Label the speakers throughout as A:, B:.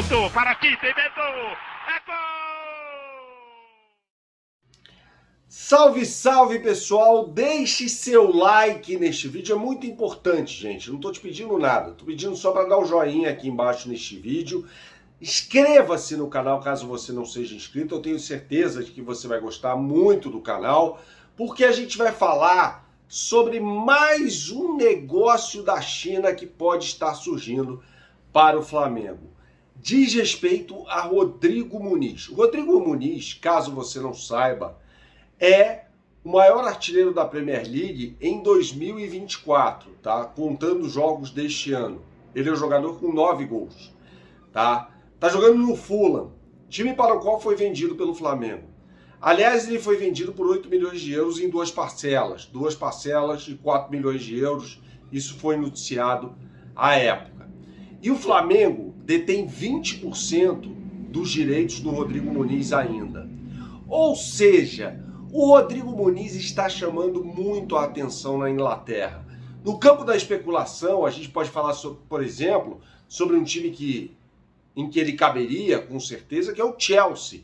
A: Voltou para Tite, inventou. É gol!
B: Salve, salve, pessoal! Deixe seu like neste vídeo, é muito importante, gente. Não estou te pedindo nada, estou pedindo só para dar o joinha aqui embaixo neste vídeo. Inscreva-se no canal caso você não seja inscrito, eu tenho certeza de que você vai gostar muito do canal, porque a gente vai falar sobre mais um negócio da China que pode estar surgindo para o Flamengo. Diz respeito a Rodrigo Muniz. O Rodrigo Muniz, caso você não saiba, é o maior artilheiro da Premier League em 2024, tá? Contando os jogos deste ano. Ele é um jogador com 9 gols, tá? Tá jogando no Fulham, time para o qual foi vendido pelo Flamengo. Aliás, ele foi vendido por 8 milhões de euros em duas parcelas de 4 milhões de euros. Isso foi noticiado à época. E o Flamengo detém 20% dos direitos do Rodrigo Muniz ainda. Ou seja, o Rodrigo Muniz está chamando muito a atenção na Inglaterra. No campo da especulação, a gente pode falar, por exemplo, sobre um time em que ele caberia, com certeza, que é o Chelsea,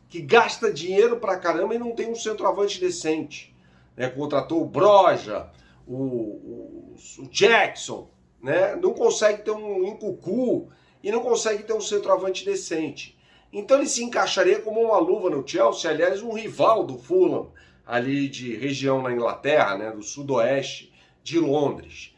B: que gasta dinheiro pra caramba e não tem um centroavante decente. Né? Contratou o Broja, o Jackson, né? Não consegue ter um Nkunku e não consegue ter um centroavante decente. Então ele se encaixaria como uma luva no Chelsea, aliás, um rival do Fulham, ali de região na Inglaterra, né, do sudoeste de Londres.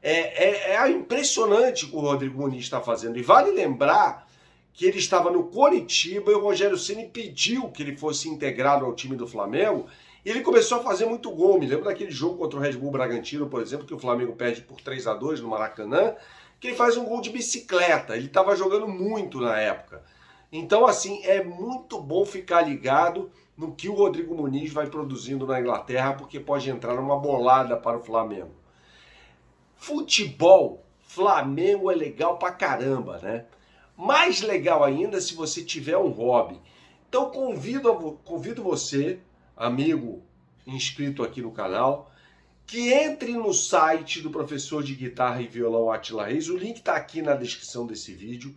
B: É impressionante o que o Rodrigo Muniz está fazendo. E vale lembrar que ele estava no Coritiba e o Rogério Ceni pediu que ele fosse integrado ao time do Flamengo. E ele começou a fazer muito gol. Me lembro daquele jogo contra o Red Bull Bragantino, por exemplo, que o Flamengo perde por 3-2 no Maracanã, que ele faz um gol de bicicleta. Ele estava jogando muito na época. Então, assim, é muito bom ficar ligado no que o Rodrigo Muniz vai produzindo na Inglaterra, porque pode entrar numa bolada para o Flamengo. Futebol, Flamengo é legal pra caramba, né? Mais legal ainda se você tiver um hobby. Então convido você, amigo inscrito aqui no canal, que entre no site do professor de guitarra e violão Átila Reis. O link está aqui na descrição desse vídeo,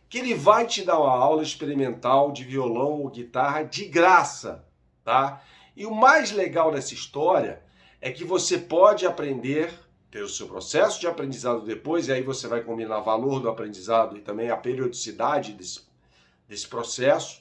B: que ele vai te dar uma aula experimental de violão ou guitarra de graça, tá? E o mais legal dessa história é que você pode aprender, ter o seu processo de aprendizado depois, e aí você vai combinar o valor do aprendizado e também a periodicidade desse processo,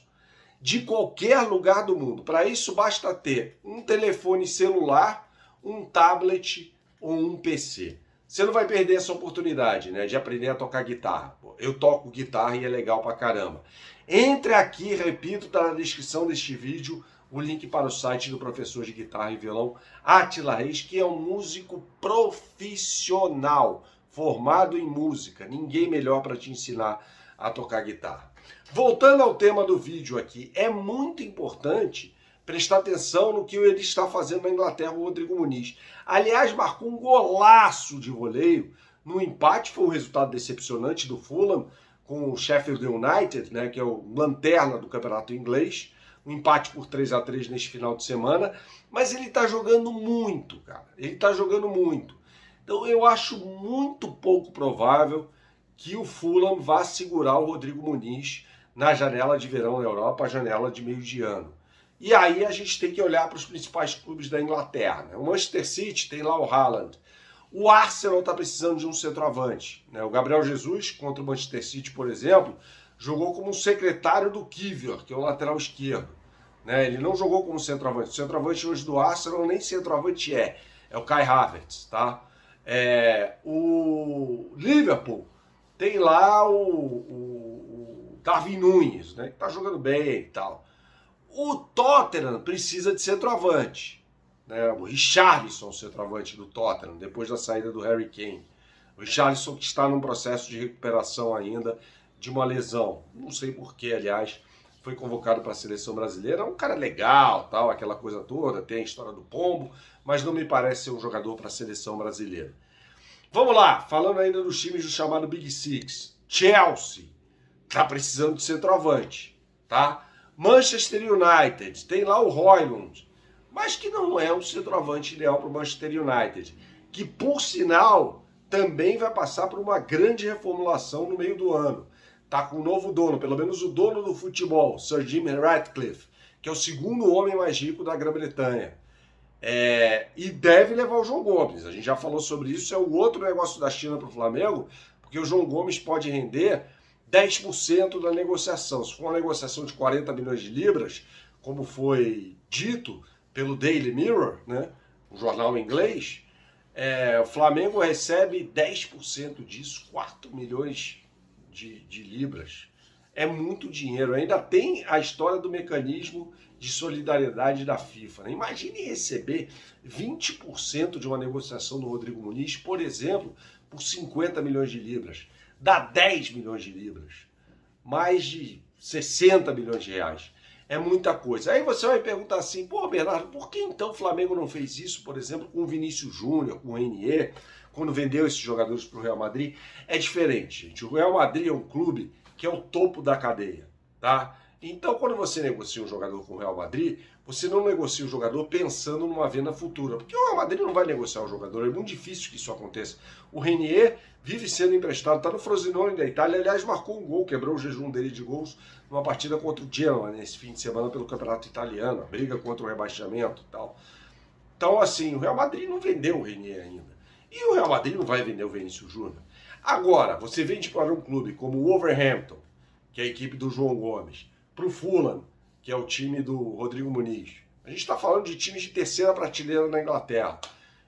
B: de qualquer lugar do mundo. Para isso basta ter um telefone celular, um tablet ou um PC. Você não vai perder essa oportunidade, né, de aprender a tocar guitarra. Eu toco guitarra e é legal pra caramba. Entre aqui, repito, tá na descrição deste vídeo o link para o site do professor de guitarra e violão Átila Reis, que é um músico profissional, formado em música. Ninguém melhor para te ensinar a tocar guitarra. Voltando ao tema do vídeo aqui, é muito importante prestar atenção no que ele está fazendo na Inglaterra, o Rodrigo Muniz. Aliás, marcou um golaço de voleio no empate, foi um resultado decepcionante do Fulham com o Sheffield United, né, que é o lanterna do campeonato inglês. Um empate por 3-3 neste final de semana, mas ele está jogando muito, cara. Ele está jogando muito. Então eu acho muito pouco provável que o Fulham vá segurar o Rodrigo Muniz na janela de verão na Europa, a janela de meio de ano. E aí a gente tem que olhar para os principais clubes da Inglaterra, né? O Manchester City tem lá o Haaland. O Arsenal está precisando de um centroavante, né? O Gabriel Jesus, contra o Manchester City, por exemplo, jogou como secretário do Kivior, que é o lateral esquerdo. Né? Ele não jogou como centroavante. O centroavante hoje do Arsenal nem centroavante é o Kai Havertz. Tá? O Liverpool tem lá o Darwin Núñez, né? Que está jogando bem e tal. O Tottenham precisa de centroavante. Né? O Richarlison, centroavante do Tottenham, depois da saída do Harry Kane. O Richarlison que está num processo de recuperação ainda de uma lesão. Não sei porquê, aliás, foi convocado para a seleção brasileira. É um cara legal, tal, aquela coisa toda, tem a história do pombo, mas não me parece ser um jogador para a seleção brasileira. Vamos lá, falando ainda dos times do chamado Big Six. Chelsea está precisando de centroavante, tá? Manchester United, tem lá o Højlund, mas que não é um centroavante ideal para o Manchester United, que, por sinal, também vai passar por uma grande reformulação no meio do ano. tá com um novo dono, pelo menos o dono do futebol, Sir Jim Ratcliffe, que é o segundo homem mais rico da Grã-Bretanha. E deve levar o João Gomes. A gente já falou sobre isso, é o outro negócio da China para o Flamengo, porque o João Gomes pode render 10% da negociação. Se for uma negociação de 40 milhões de libras, como foi dito pelo Daily Mirror, né, um jornal inglês, o Flamengo recebe 10% disso, 4 milhões de libras. É muito dinheiro. Ainda tem a história do mecanismo de solidariedade da FIFA. Né? Imagine receber 20% de uma negociação do Rodrigo Muniz, por exemplo, por 50 milhões de libras. Dá 10 milhões de libras. Mais de 60 milhões de reais. É muita coisa. Aí você vai perguntar assim, pô, Bernardo, por que então o Flamengo não fez isso, por exemplo, com o Vinícius Júnior, com o Renier, quando vendeu esses jogadores para o Real Madrid? É diferente, gente. O Real Madrid é um clube que é o topo da cadeia, tá? Então, quando você negocia um jogador com o Real Madrid, você não negocia o jogador pensando numa venda futura, porque o Real Madrid não vai negociar o jogador, é muito difícil que isso aconteça. O Renier vive sendo emprestado, está no Frosinone da Itália, aliás, marcou um gol, quebrou o jejum dele de gols numa partida contra o Genoa, nesse fim de semana pelo Campeonato Italiano, a briga contra o rebaixamento e tal. Então, assim, o Real Madrid não vendeu o Renier ainda. E o Real Madrid não vai vender o Vinícius Júnior. Agora, você vende para um clube como o Wolverhampton, que é a equipe do João Gomes, para o Fulham, que é o time do Rodrigo Muniz. A gente está falando de times de terceira prateleira na Inglaterra.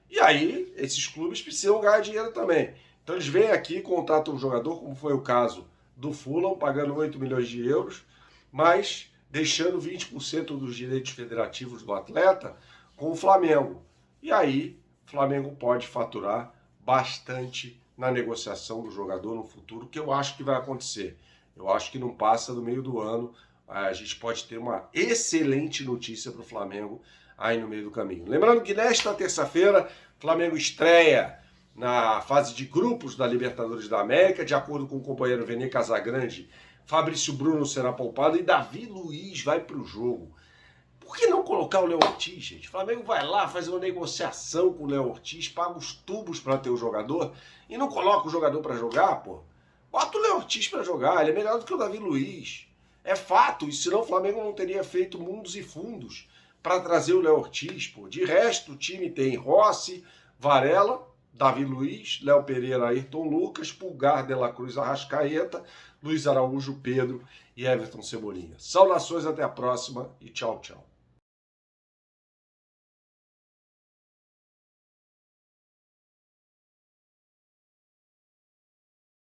B: E aí, esses clubes precisam ganhar dinheiro também. Então eles vêm aqui, contratam um jogador, como foi o caso do Fulham, pagando 8 milhões de euros, mas deixando 20% dos direitos federativos do atleta com o Flamengo. E aí, o Flamengo pode faturar bastante na negociação do jogador no futuro, que eu acho que vai acontecer. Eu acho que não passa do meio do ano, a gente pode ter uma excelente notícia para o Flamengo aí no meio do caminho. Lembrando que nesta terça-feira, o Flamengo estreia na fase de grupos da Libertadores da América, de acordo com o companheiro Vene Casagrande, Fabrício Bruno será poupado e Davi Luiz vai para o jogo. Por que não colocar o Léo Ortiz, gente? O Flamengo vai lá, faz uma negociação com o Léo Ortiz, paga os tubos para ter o jogador e não coloca o jogador para jogar, pô. Bota o Léo Ortiz para jogar, ele é melhor do que o Davi Luiz. É fato, e senão o Flamengo não teria feito mundos e fundos para trazer o Léo Ortiz, pô. De resto, o time tem Rossi, Varela, Davi Luiz, Léo Pereira, Ayrton Lucas, Pulgar, De La Cruz, Arrascaeta, Luiz Araújo, Pedro e Everton Cebolinha. Saudações, até a próxima e tchau, tchau.